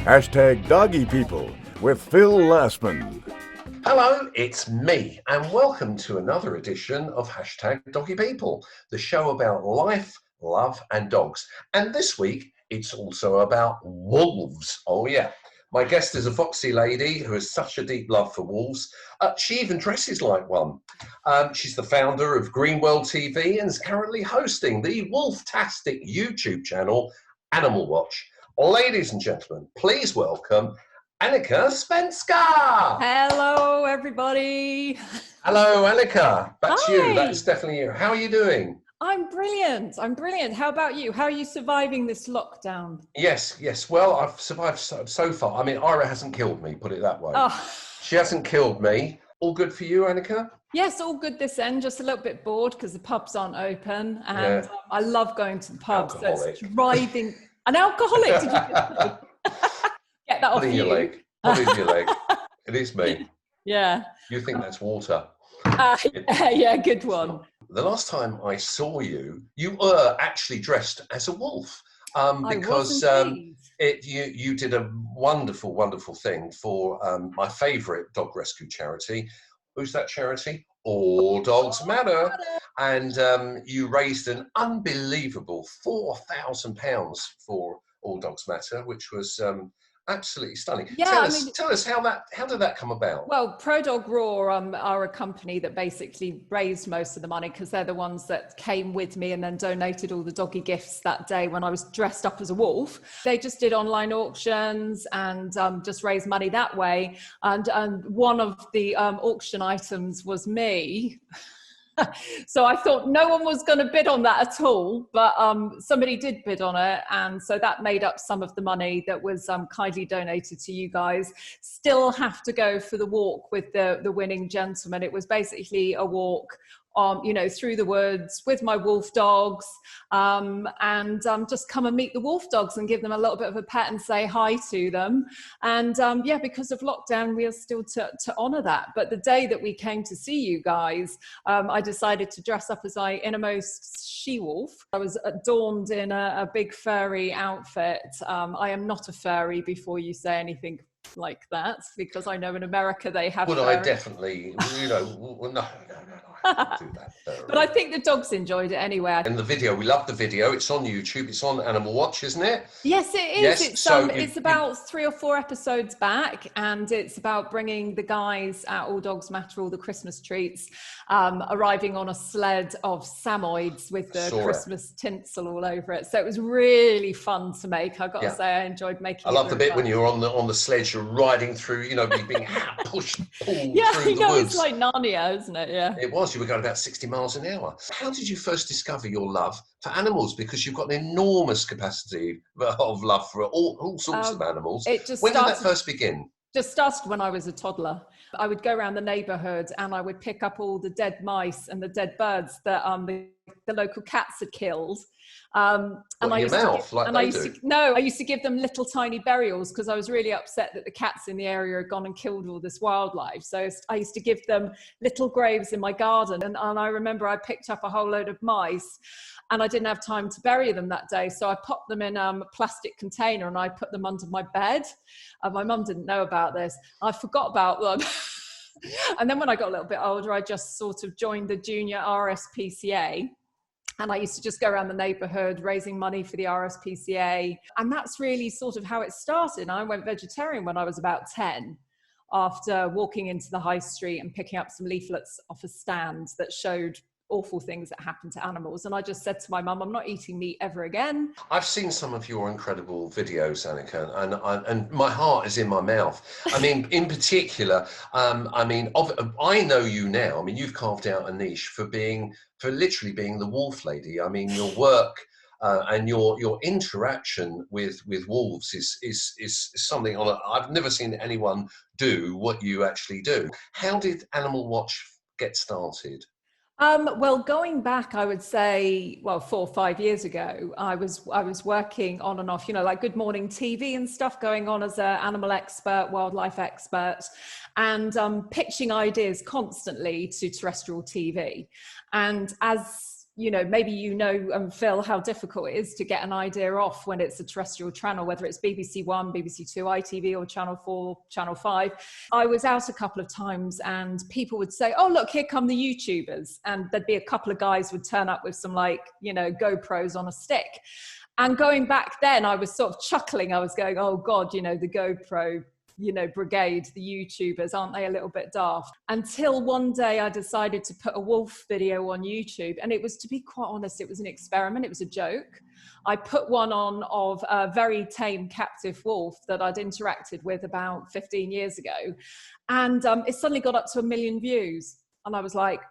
Hashtag Doggy People with Phil Lassman. Hello, it's me, and welcome to another edition of Hashtag Doggy People, the show about life, love, and dogs. And this week, it's also about wolves. Oh, yeah. My guest is a foxy lady who has such a deep love for wolves. She even dresses like one. She's the founder of Greenworld TV and is currently hosting the Wolftastic YouTube channel, Animal Watch. Ladies and gentlemen, please welcome Anneka Svenska. Hello, everybody. Hello, Anneka. That's Hi. you. That's definitely you. How are you doing? I'm brilliant. How about you? How are you surviving this lockdown? Yes. Well, I've survived so far. I mean, Ira hasn't killed me, put it that way. Oh. She hasn't killed me. All good for you, Anneka? Yes, all good this end. Just a little bit bored because the pubs aren't open. And I love going to the pubs. So it's driving. An alcoholic, did you say? Get that off you. Put in your leg. It is me. Yeah. You think that's water. Yeah, good one. The last time I saw you, you were actually dressed as a wolf. Because you did a wonderful thing for my favourite dog rescue charity. Who's that charity? All Dogs Matter. And you raised an unbelievable £4,000 for All Dogs Matter, which was absolutely stunning. Yeah, Tell us how did that come about? Well, Pro Dog Raw are a company that basically raised most of the money because they're the ones that came with me and then donated all the doggy gifts that day when I was dressed up as a wolf. They just did online auctions and just raised money that way. And one of the auction items was me. So I thought no one was going to bid on that at all, but somebody did bid on it, and so that made up some of the money that was kindly donated to you guys. Still have to go for the walk with the winning gentleman. It was basically a walk through the woods with my wolf dogs, and just come and meet the wolf dogs and give them a little bit of a pet and say hi to them. And because of lockdown, we are still to honor that. But the day that we came to see you guys, I decided to dress up as my innermost she-wolf. I was adorned in a big furry outfit. I am not a furry, before you say anything like that, because I know in America they have. Well, I definitely, no. I do that. But I think the dogs enjoyed it anyway. And the video, we love the video. It's on YouTube. It's on Animal Watch, isn't it? Yes, it is. Yes, it's about 3 or 4 episodes back, and it's about bringing the guys at All Dogs Matter all the Christmas treats, arriving on a sled of Samoyeds with the Christmas tinsel all over it. So it was really fun to make. I got to say, I enjoyed making it. I love the bit when you're on the sledge, you're riding through, being pushed, pulled through the woods. It's like Narnia, isn't it? Yeah. It was. You were going about 60 miles an hour. How did you first discover your love for animals? Because you've got an enormous capacity of love for all sorts of animals. When did that first begin? Just started when I was a toddler. I would go around the neighbourhood and I would pick up all the dead mice and the dead birds that the local cats had killed. I used to give them little tiny burials because I was really upset that the cats in the area had gone and killed all this wildlife. So I used to give them little graves in my garden. And I remember I picked up a whole load of mice and I didn't have time to bury them that day. So I popped them in a plastic container and I put them under my bed. My mum didn't know about this. I forgot about them. And then when I got a little bit older, I just sort of joined the junior RSPCA. And I used to just go around the neighbourhood raising money for the RSPCA. And that's really sort of how it started. I went vegetarian when I was about 10, after walking into the high street and picking up some leaflets off a stand that showed awful things that happen to animals. And I just said to my mum, I'm not eating meat ever again. I've seen some of your incredible videos, Anneka, and my heart is in my mouth. I mean, in particular, I know you now. I mean, you've carved out a niche for literally being the wolf lady. I mean, your work and your interaction with wolves is something I've never seen anyone do what you actually do. How did Animal Watch get started? Well, going back, I would say, 4 or 5 years ago, I was working on and off, like Good Morning TV and stuff, going on as an animal expert, wildlife expert, and pitching ideas constantly to terrestrial TV. And as you know, maybe Phil, how difficult it is to get an idea off when it's a terrestrial channel, whether it's BBC One, BBC Two, ITV, or Channel 4, Channel 5. I was out a couple of times and people would say, oh, look, here come the YouTubers. And there'd be a couple of guys would turn up with some, like, you know, GoPros on a stick. And going back then, I was sort of chuckling. I was going, oh God, you know, the GoPro, you know, brigade, the YouTubers, aren't they a little bit daft? Until one day I decided to put a wolf video on YouTube. And it was, to be quite honest, it was an experiment. It was a joke. I put one on of a very tame captive wolf that I'd interacted with about 15 years ago. And it suddenly got up to 1 million views. And I was like,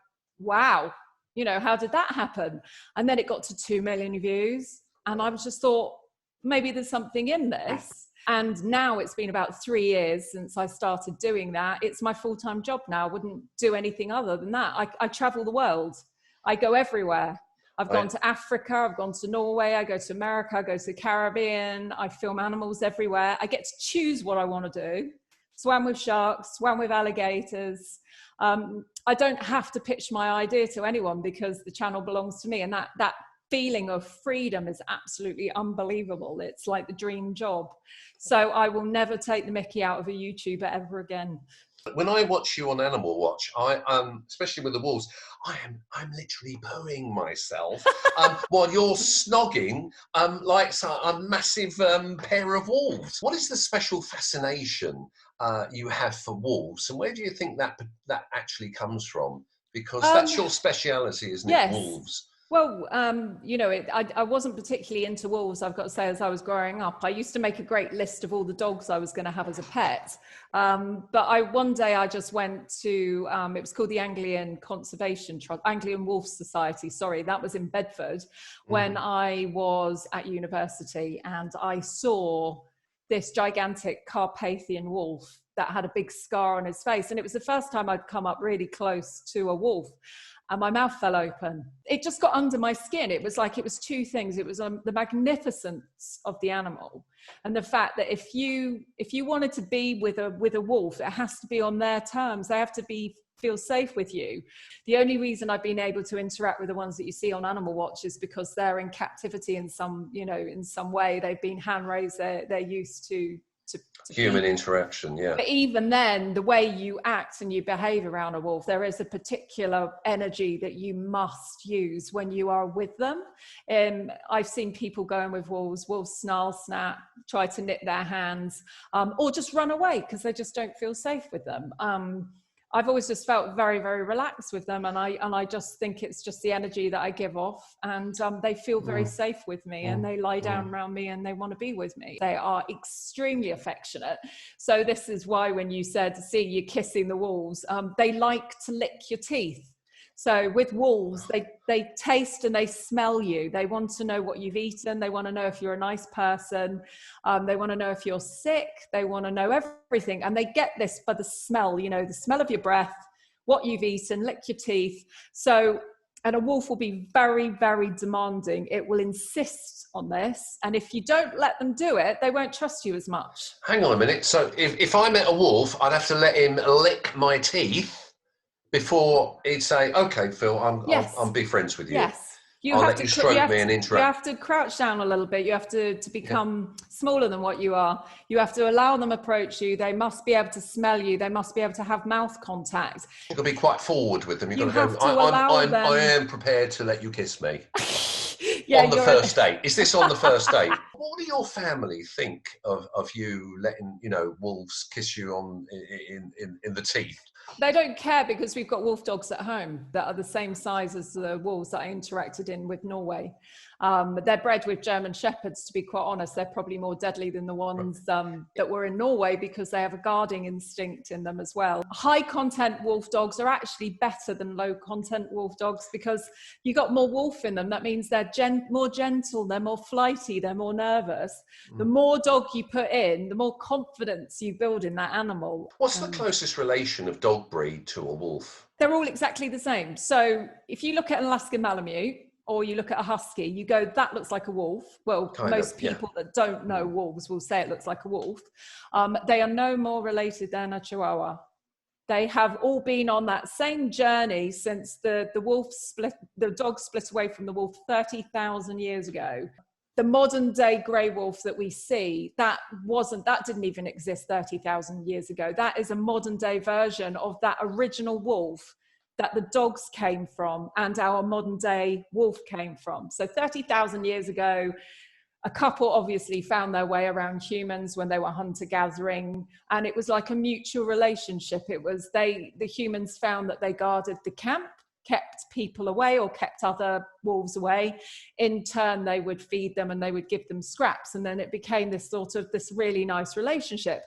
wow, you know, how did that happen? And then it got to 2 million views. And I just thought, maybe there's something in this. And now it's been about 3 years since I started doing that. It's my full-time job now. I wouldn't do anything other than that. I travel the world. I go everywhere. I've gone to Africa. I've gone to Norway. I go to America. I go to the Caribbean. I film animals everywhere. I get to choose what I want to do. Swam with sharks, swam with alligators. I don't have to pitch my idea to anyone because the channel belongs to me. And that feeling of freedom is absolutely unbelievable. It's like the dream job. So I will never take the mickey out of a YouTuber ever again. When I watch you on Animal Watch, I especially with the wolves, I'm literally pooing myself while you're snogging like a massive pair of wolves. What is the special fascination you have for wolves, and where do you think that actually comes from? Because that's your speciality, isn't it? Wolves. Well, you know, I wasn't particularly into wolves, I've got to say, as I was growing up. I used to make a great list of all the dogs I was going to have as a pet. But one day I just went to, it was called the Anglian Anglian Wolf Society, sorry, that was in Bedford, when I was at university, and I saw this gigantic Carpathian wolf that had a big scar on his face. And it was the first time I'd come up really close to a wolf. And my mouth fell open. It just got under my skin. It was like, it was two things. It was the magnificence of the animal, and the fact that if you wanted to be with a wolf, it has to be on their terms. They have to feel safe with you. The only reason I've been able to interact with the ones that you see on Animal Watch is because they're in captivity in some way. They've been hand raised. They're used to human interaction, yeah. But even then, the way you act and you behave around a wolf, there is a particular energy that you must use when you are with them. I've seen people going with wolves snarl, snap, try to nip their hands, or just run away because they just don't feel safe with them. I've always just felt very, very relaxed with them, and I just think it's just the energy that I give off, and they feel very safe with me, and they lie down around me and they want to be with me. They are extremely affectionate. So this is why when you said, see, you're kissing the wolves, they like to lick your teeth. So with wolves, they taste and they smell you. They want to know what you've eaten. They want to know if you're a nice person. They want to know if you're sick. They want to know everything. And they get this by the smell, the smell of your breath, what you've eaten, lick your teeth. So, and a wolf will be very, very demanding. It will insist on this. And if you don't let them do it, they won't trust you as much. Hang on a minute. So if I met a wolf, I'd have to let him lick my teeth before he'd say, okay, Phil, I'll be friends with you. Yes. I'll let you stroke me and interact. You have to crouch down a little bit. You have to become smaller than what you are. You have to allow them approach you. They must be able to smell you. They must be able to have mouth contact. You've got to be quite forward with them. You've got to go, I am prepared to let you kiss me. On the first date. Is this on the first date? What do your family think of you letting, wolves kiss you in the teeth? They don't care because we've got wolf dogs at home that are the same size as the wolves that I interacted in with Norway. They're bred with German Shepherds, to be quite honest. They're probably more deadly than the ones that were in Norway because they have a guarding instinct in them as well. High content wolf dogs are actually better than low content wolf dogs because you got more wolf in them. That means they're more gentle, they're more flighty, they're more nervous. The more dog you put in, the more confidence you build in that animal. What's the closest relation of dog breed to a wolf? They're all exactly the same. So if you look at an Alaskan Malamute, or you look at a husky, you go, that looks like a wolf. Well, most people that don't know wolves will say it looks like a wolf. They are no more related than a Chihuahua. They have all been on that same journey since the dog split away from the wolf 30,000 years ago. The modern day grey wolf that we see, that didn't even exist 30,000 years ago. That is a modern day version of that original wolf that the dogs came from and our modern day wolf came from. So 30,000 years ago, a couple obviously found their way around humans when they were hunter-gathering, and it was like a mutual relationship. It was the humans found that they guarded the camp, kept people away or kept other wolves away. In turn, they would feed them and they would give them scraps, and then it became this really nice relationship.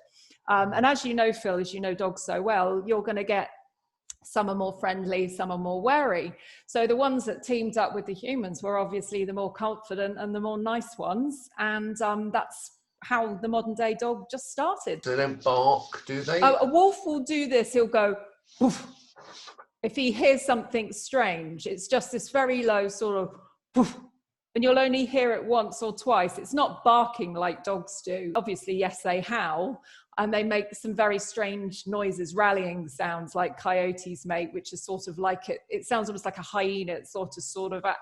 And as you know, Phil, as you know dogs so well, you're going to get some are more friendly, some are more wary. So the ones that teamed up with the humans were obviously the more confident and the more nice ones. And that's how the modern day dog just started. They don't bark, do they? A wolf will do this. He'll go, woof. If he hears something strange, it's just this very low sort of, woof. And you'll only hear it once or twice. It's not barking like dogs do. Obviously, yes, they howl, and they make some very strange noises, rallying sounds like coyotes make, which is sort of like it sounds almost like a hyena. It's sort of a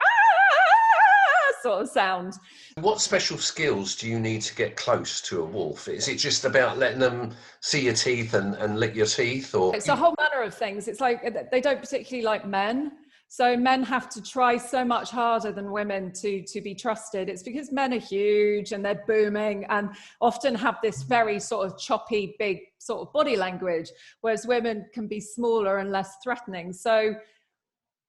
sort of sound. What special skills do you need to get close to a wolf? Is it just about letting them see your teeth and lick your teeth? Or it's a whole manner of things. It's like they don't particularly like men. So men have to try so much harder than women to be trusted. It's because men are huge and they're booming and often have this very sort of choppy, big sort of body language, whereas women can be smaller and less threatening. So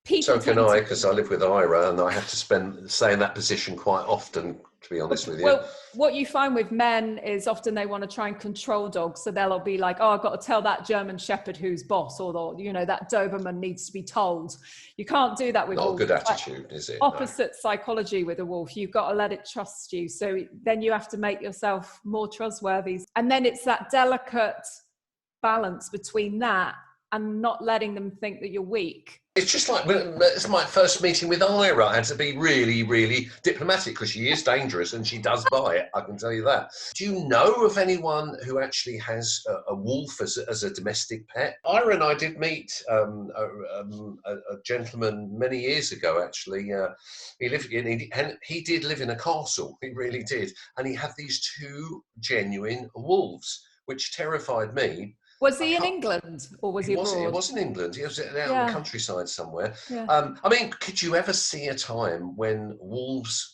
people can I, because I live with Ira and I have to stay in that position quite often, to be honest with you. Well, what you find with men is often they want to try and control dogs. So they'll be like, oh, I've got to tell that German Shepherd who's boss, or that Doberman needs to be told. You can't do that with wolves. Not a good attitude, is it? Opposite psychology with a wolf. You've got to let it trust you. So then you have to make yourself more trustworthy. And then it's that delicate balance between that and not letting them think that you're weak. It's just like, it's my first meeting with Ira. I had to be really, really diplomatic because she is dangerous and she does bite, I can tell you that. Do you know of anyone who actually has a wolf as a domestic pet? Ira and I did meet a gentleman many years ago, actually. He did live in a castle, he really did. And he had these two genuine wolves, which terrified me. Was he in England or was he abroad? It was in England. He was out in the countryside somewhere. Yeah. I mean, could you ever see a time when wolves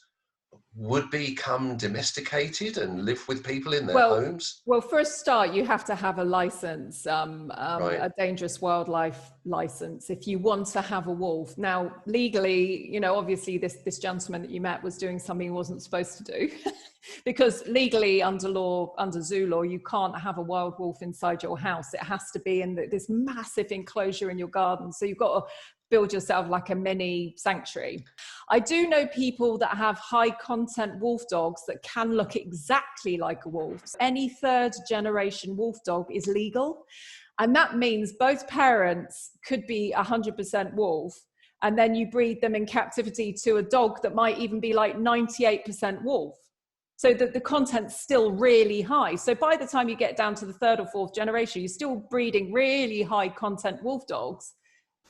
would become domesticated and live with people in their homes? Well, for a start, you have to have a license, Right. a dangerous wildlife license, if you want to have a wolf. Now, legally, obviously this gentleman that you met was doing something he wasn't supposed to do. Because legally, under zoo law, you can't have a wild wolf inside your house. It has to be in this massive enclosure in your garden. So you've got to build yourself like a mini sanctuary. I do know people that have high content wolf dogs that can look exactly like a wolf. Any third generation wolf dog is legal. And that means both parents could be 100% wolf. And then you breed them in captivity to a dog that might even be like 98% wolf. So that the content's still really high. So by the time you get down to the third or fourth generation, you're still breeding really high content wolf dogs.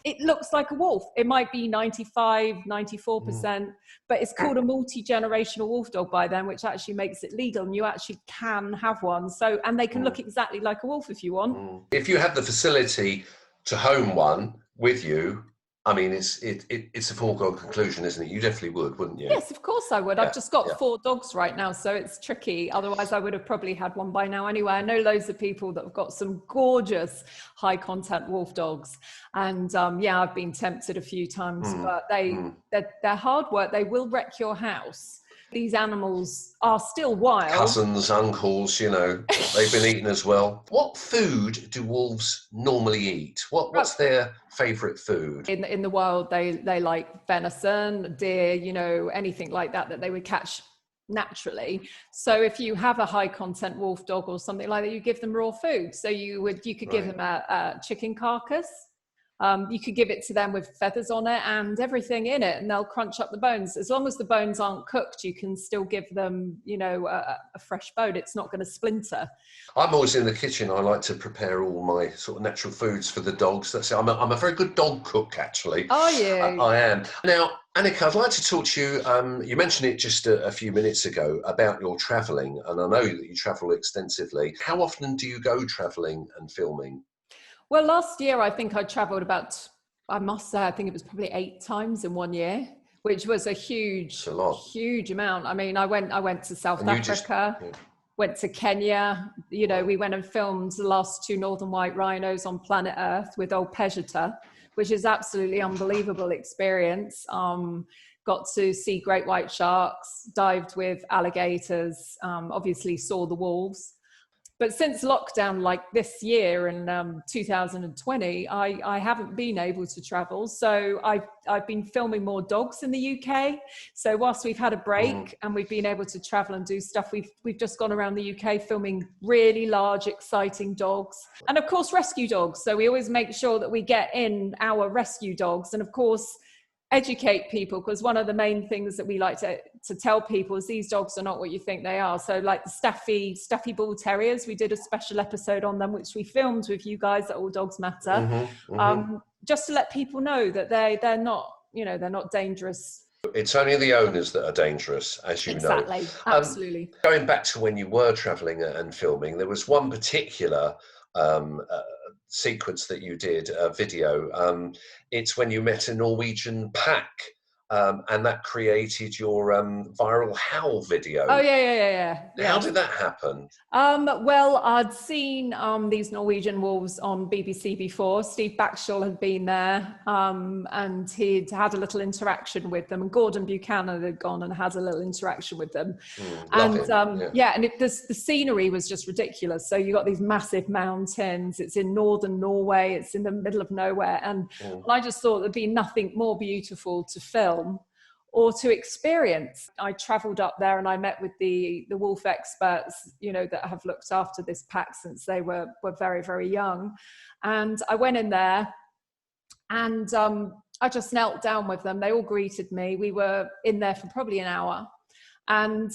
It looks like a wolf. It might be 95, 94%, but it's called a multi-generational wolf dog by then, which actually makes it legal and you actually can have one. So, and they can look exactly like a wolf if you want. If you have the facility to home one with you, I mean, it's a foregone conclusion, isn't it? You definitely would, wouldn't you? Yes, of course I would. I've just got 4 dogs right now, so it's tricky. Otherwise, I would have probably had one by now anyway. I know loads of people that have got some gorgeous high content wolf dogs. And I've been tempted a few times, but they're hard work. They will wreck your house. These animals are still wild. Cousins, uncles, they've been eaten as well. What food do wolves normally eat? What's their favourite food? In the wild, they like venison, deer, anything like that they would catch naturally. So if you have a high content wolf dog or something like that, you give them raw food. So you could give them a chicken carcass. You could give it to them with feathers on it and everything in it, and they'll crunch up the bones. As long as the bones aren't cooked, you can still give them, you know, a fresh bone. It's not going to splinter. I'm always in the kitchen. I like to prepare all my sort of natural foods for the dogs. That's it. I'm a very good dog cook, actually. Are you? I am. Now, Anneka, I'd like to talk to you. You mentioned it just a few minutes ago about your travelling, and I know that you travel extensively. How often do you go travelling and filming? Well, last year, I think I travelled about, I must say, I think it was probably 8 times in 1 year, which was a huge amount. I mean, I went to South Africa, went to Kenya. You know, we went and filmed the last 2 northern white rhinos on planet Earth with old Pejata, which is absolutely unbelievable experience. Got to see great white sharks, dived with alligators, obviously saw the wolves. But since lockdown, like this year in 2020, I haven't been able to travel. So I've been filming more dogs in the UK. So whilst we've had a break and we've been able to travel and do stuff, we've just gone around the UK filming really large, exciting dogs. And of course, rescue dogs. So we always make sure that we get in our rescue dogs. And of course, educate people, because one of the main things that we like to tell people is these dogs are not what you think they are. So like the Staffy Bull Terriers, we did a special episode on them, which we filmed with you guys at All Dogs Matter, just to let people know that they're not, you know, they're not dangerous. It's only the owners that are dangerous, as you know. Exactly, absolutely. Going back to when you were travelling and filming, there was one particular sequence that you did, a video. It's when you met a Norwegian pack, and that created your viral howl video. Oh yeah. How did that happen? Well, I'd seen these Norwegian wolves on BBC before. Steve Backshall had been there, and he'd had a little interaction with them. And Gordon Buchanan had gone and had a little interaction with them. And the scenery was just ridiculous. So you got these massive mountains. It's in northern Norway. It's in the middle of nowhere. And I just thought there'd be nothing more beautiful to film or to experience. I travelled up there and I met with the wolf experts, you know, that have looked after this pack since they were very, very young. And I went in there and I just knelt down with them. They all greeted me. We were in there for probably an hour and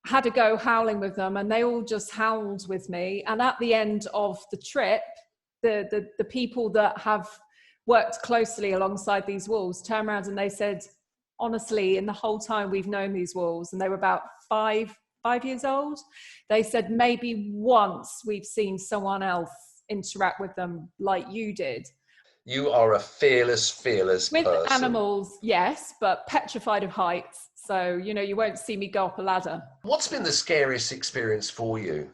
had a go howling with them, and they all just howled with me. And at the end of the trip, the people that have worked closely alongside these wolves turned around and they said, honestly, in the whole time we've known these wolves, and they were about five years old, they said maybe once we've seen someone else interact with them like you did. You are a fearless with person. Animals, yes, but petrified of heights. So, you know, you won't see me go up a ladder. What's been the scariest experience for you?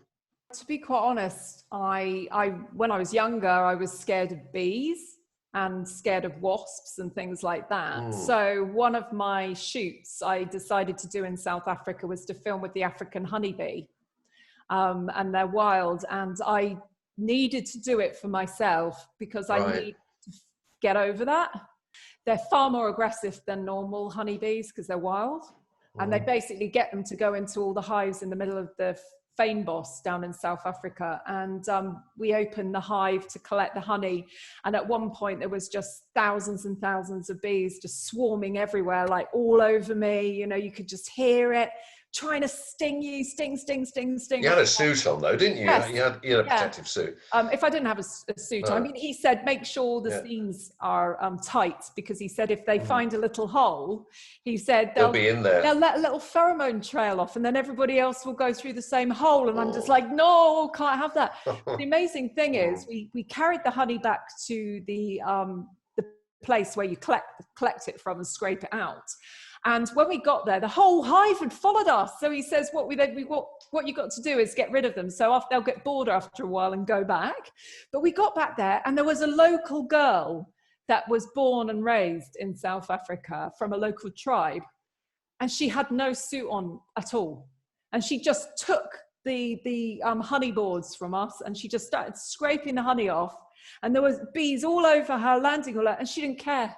To be quite honest, I when I was younger, I was scared of bees and scared of wasps and things like that. So one of my shoots I decided to do in South Africa was to film with the African honeybee, and they're wild, and I needed to do it for myself because I need to get over that. They're far more aggressive than normal honeybees because they're wild, and they basically get them to go into all the hives in the middle of the Fynbos down in South Africa, and we opened the hive to collect the honey, and at one point there was just thousands and thousands of bees just swarming everywhere, like all over me. You know, you could just hear it trying to sting you, sting. You had a suit on though, didn't you? Yes. You had a protective suit. If I didn't have a suit on, I mean, he said make sure the seams are tight, because he said if they find a little hole, he said they'll be in there. They'll let a little pheromone trail off, and then everybody else will go through the same hole. And I'm just like, no, can't have that. The amazing thing is, we carried the honey back to the place where you collect it from and scrape it out. And when we got there, the whole hive had followed us. So he says, what you got to do is get rid of them. So they'll get bored after a while and go back. But we got back there, and there was a local girl that was born and raised in South Africa from a local tribe. And she had no suit on at all. And she just took the honey boards from us, and she just started scraping the honey off. And there was bees all over her, landing all over, and she didn't care.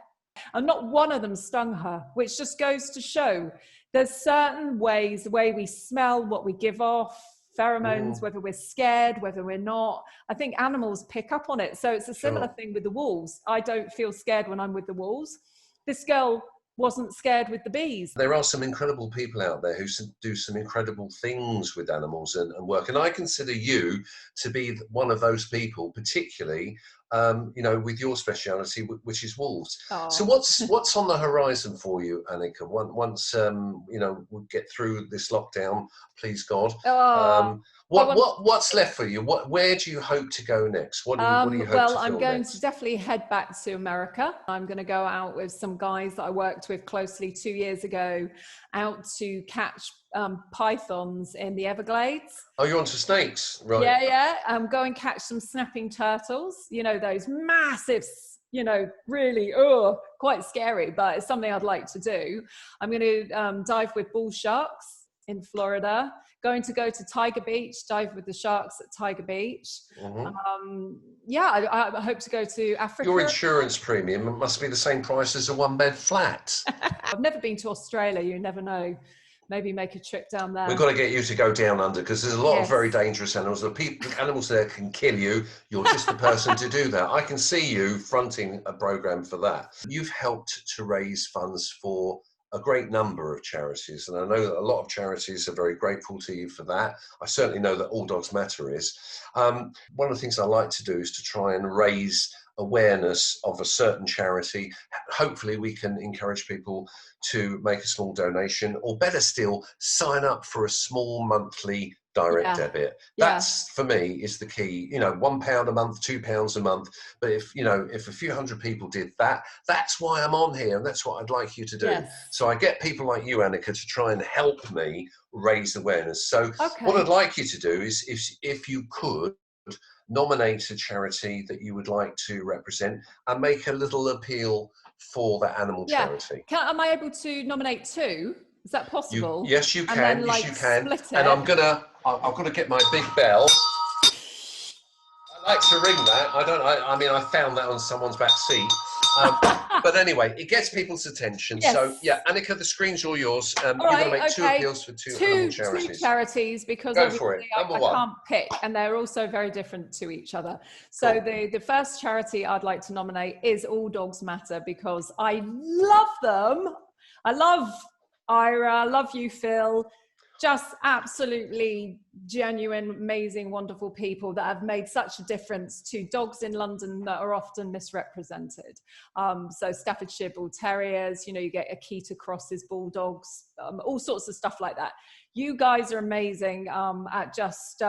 And not one of them stung her, which just goes to show there's certain ways, the way we smell, what we give off, pheromones, whether we're scared, whether we're not. I think animals pick up on it. So it's a similar thing with the wolves. I don't feel scared when I'm with the wolves. This girl wasn't scared with the bees. There are some incredible people out there who do some incredible things with animals and work. And I consider you to be one of those people, particularly, with your speciality, which is wolves. Oh. So what's on the horizon for you, Anneka? Once we get through this lockdown, please God. What's left for you? Where do you hope to go next? What do you hope to I'm film going next? to definitely head back to America. I'm going to go out with some guys that I worked with closely 2 years ago, out to catch pythons in the Everglades. Oh, you're onto snakes, right? Yeah. Go and catch some snapping turtles. You know, those massive, really, quite scary, but it's something I'd like to do. I'm going to dive with bull sharks in Florida. Going to go to Tiger Beach, dive with the sharks at Tiger Beach. I hope to go to Africa. Your insurance premium must be the same price as a one-bed flat. I've never been to Australia, you never know. Maybe make a trip down there. We've got to get you to go down under, because there's a lot of very dangerous animals. The animals there can kill you. You're just the person to do that. I can see you fronting a program for that. You've helped to raise funds for a great number of charities, and I know that a lot of charities are very grateful to you for that. I certainly know that All Dogs Matter is. One of the things I like to do is to try and raise awareness of a certain charity. Hopefully we can encourage people to make a small donation, or better still, sign up for a small monthly direct debit. That's, for me, is the key. £1 a month, £2 a month. But if a few hundred people did that, that's why I'm on here, and that's what I'd like you to do. Yes. So I get people like you, Anneka, to try and help me raise awareness. So what I'd like you to do is, if you could, nominate a charity that you would like to represent and make a little appeal for that animal charity. Am I able to nominate two? Is that possible? Yes, you can. And then, yes, you can. Split it. And I've got to get my big bell. I like to ring that. I found that on someone's back seat. But anyway, it gets people's attention. Yes. So, Anneka, the screen's all yours. You're going to make two appeals for two animal charities. Two charities, because Go for it. I Number one. can't pick, and they're also very different to each other. So the first charity I'd like to nominate is All Dogs Matter, because I love them. I love Ira, love you, Phil. Just absolutely genuine, amazing, wonderful people that have made such a difference to dogs in London that are often misrepresented. So Staffordshire Bull Terriers, you get Akita Crosses, Bulldogs, all sorts of stuff like that. You guys are amazing at just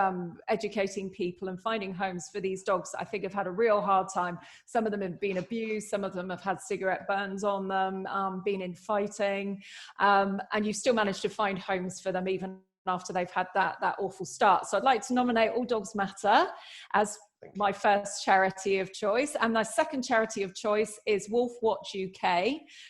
educating people and finding homes for these dogs that I think have had a real hard time. Some of them have been abused, some of them have had cigarette burns on them, been in fighting, and you've still managed to find homes for them even after they've had that awful start. So I'd like to nominate All Dogs Matter as my first charity of choice. And my second charity of choice is Wolf Watch UK,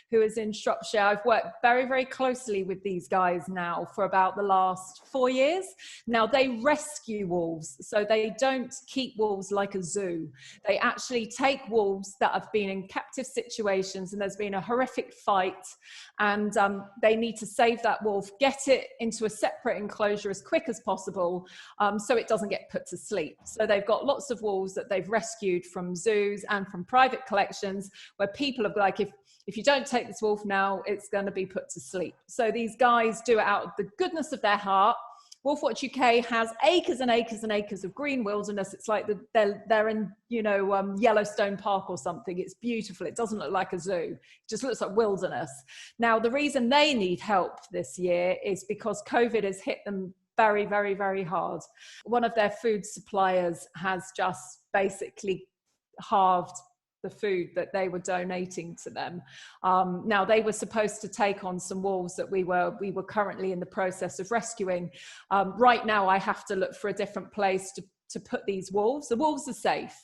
who is in Shropshire. I've worked very, very closely with these guys now for about the last 4 years. Now, they rescue wolves, so they don't keep wolves like a zoo. They actually take wolves that have been in captive situations and there's been a horrific fight, and they need to save that wolf, get it into a separate enclosure as quick as possible, so it doesn't get put to sleep. So they've got lots of wolves that they've rescued from zoos and from private collections, where people are like, if you don't take this wolf now, it's going to be put to sleep. So these guys do it out of the goodness of their heart. Wolf Watch UK has acres and acres and acres of green wilderness. It's like they're in Yellowstone Park or something. It's beautiful. It doesn't look like a zoo. It just looks like wilderness. Now, the reason they need help this year is because COVID has hit them very, very, very hard. One of their food suppliers has just basically halved the food that they were donating to them. Now, they were supposed to take on some wolves that we were currently in the process of rescuing. Right now, I have to look for a different place to put these wolves. The wolves are safe,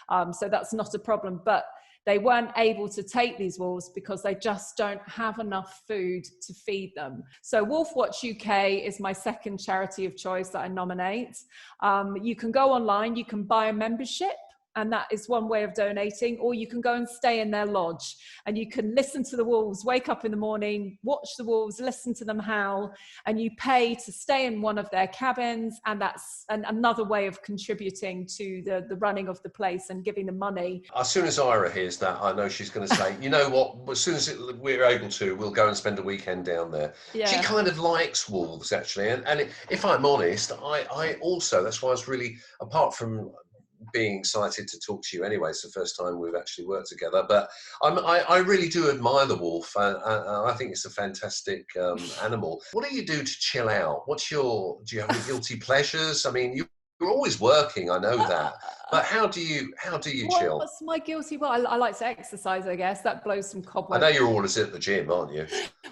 so that's not a problem, but they weren't able to take these wolves because they just don't have enough food to feed them. So Wolf Watch UK is my second charity of choice that I nominate. You can go online, you can buy a membership, And that is one way of donating. Or you can go and stay in their lodge and you can listen to the wolves, wake up in the morning, watch the wolves, listen to them howl, and you pay to stay in one of their cabins. And that's another way of contributing to the running of the place and giving them money. As soon as Ira hears that, I know she's going to say, you know what, as soon as we're able to, we'll go and spend a weekend down there. Yeah. She kind of likes wolves, actually. And if I'm honest, I also, that's why I was really, apart from being excited to talk to you anyway, it's the first time we've actually worked together, but I really do admire the wolf, and I think it's a fantastic animal. What do you do to chill out? Do you have any guilty pleasures? I mean, you're always working, I know that, but how do you chill? What's my guilty? Well, I like to exercise, I guess. That blows some cobwebs. I know you're always at the gym, aren't you?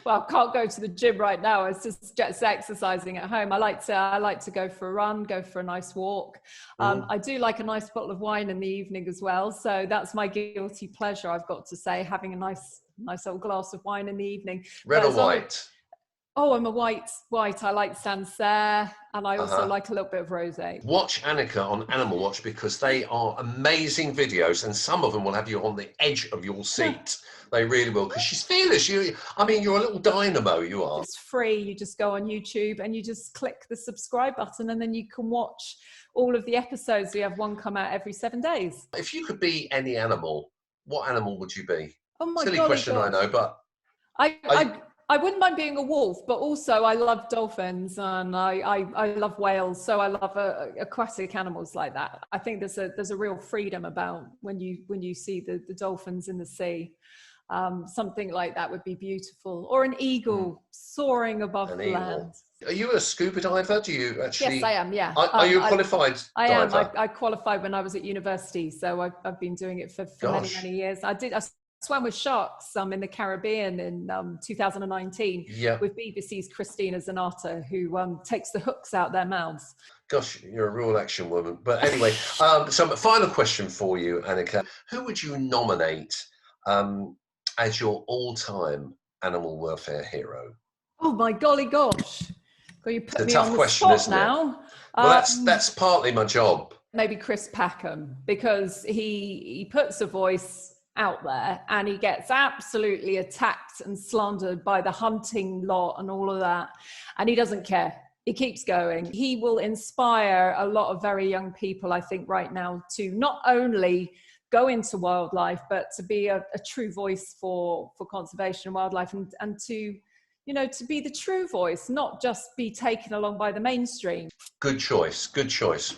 Well, I can't go to the gym right now. It's just exercising at home. I like to go for a run, go for a nice walk. I do like a nice bottle of wine in the evening as well. So that's my guilty pleasure, I've got to say, having a nice old glass of wine in the evening. Red or white? Oh, I'm a white. I like Sancerre, and I also like a little bit of rosé. Watch Anneka on Animal Watch, because they are amazing videos, and some of them will have you on the edge of your seat. They really will, because she's fearless. You're a little dynamo, you are. It's free. You just go on YouTube and you just click the subscribe button, and then you can watch all of the episodes. We have one come out every 7 days. If you could be any animal, what animal would you be? Oh my Silly golly question, gosh. I know, but I wouldn't mind being a wolf, but also I love dolphins and I love whales. So I love aquatic animals like that. I think there's a real freedom about when you see the dolphins in the sea. Something like that would be beautiful. Or an eagle soaring above the land. Are you a scuba diver? Do you actually? Yes, I am. Yeah. Are you a qualified diver? I am. I qualified when I was at university, so I've been doing it for many years. I swam with sharks in the Caribbean in 2019 with BBC's Christina Zanata, who takes the hooks out their mouths. Gosh, you're a real action woman. But anyway, so final question for you, Anneka. Who would you nominate as your all-time animal welfare hero? Oh my golly gosh. Well, you put it's me a tough on the question, spot isn't now. It? Well, that's partly my job. Maybe Chris Packham, because he puts a voice out there and he gets absolutely attacked and slandered by the hunting lot and all of that, and he doesn't care. He keeps going. He will inspire a lot of very young people, I think, right now, to not only go into wildlife, but to be a true voice for conservation and wildlife, and to be the true voice, not just be taken along by the mainstream. Good choice.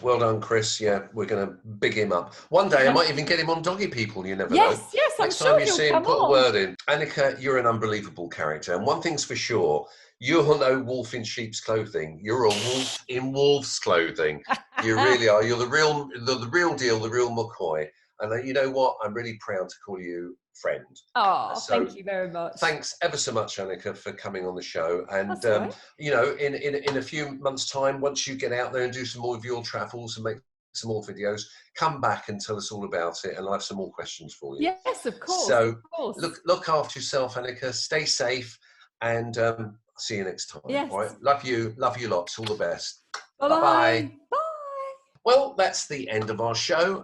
Well done, Chris. Yeah, we're going to big him up. One day I might even get him on Doggy People, you never know. Yes, Next I'm time sure you see him, come put on. a word in. Anneka, you're an unbelievable character. And one thing's for sure, you're no wolf in sheep's clothing. You're a wolf in wolf's clothing. You really are. You're the real deal, the real McCoy. And you know what? I'm really proud to call you friend. Oh, so thank you very much. Thanks ever so much, Anneka, for coming on the show. And That's all right. in a few months' time, once you get out there and do some more of your travels and make some more videos, come back and tell us all about it, and I'll have some more questions for you. Yes, of course. So of course. look after yourself, Anneka. Stay safe, and see you next time. Yes. All right. Love you lots. All the best. Bye-bye. Bye. Bye. Well, that's the end of our show,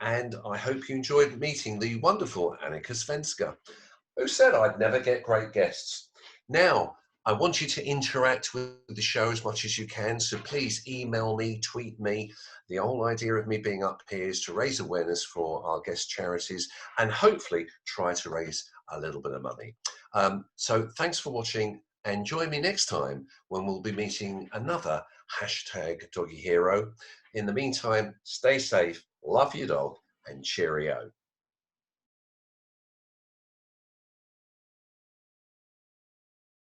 and I hope you enjoyed meeting the wonderful Anneka Svenska, who said I'd never get great guests. Now, I want you to interact with the show as much as you can, so please email me, tweet me. The whole idea of me being up here is to raise awareness for our guest charities and hopefully try to raise a little bit of money. So thanks for watching, and join me next time when we'll be meeting another #Doggy Hero. In the meantime, stay safe, love your dog, and cheerio.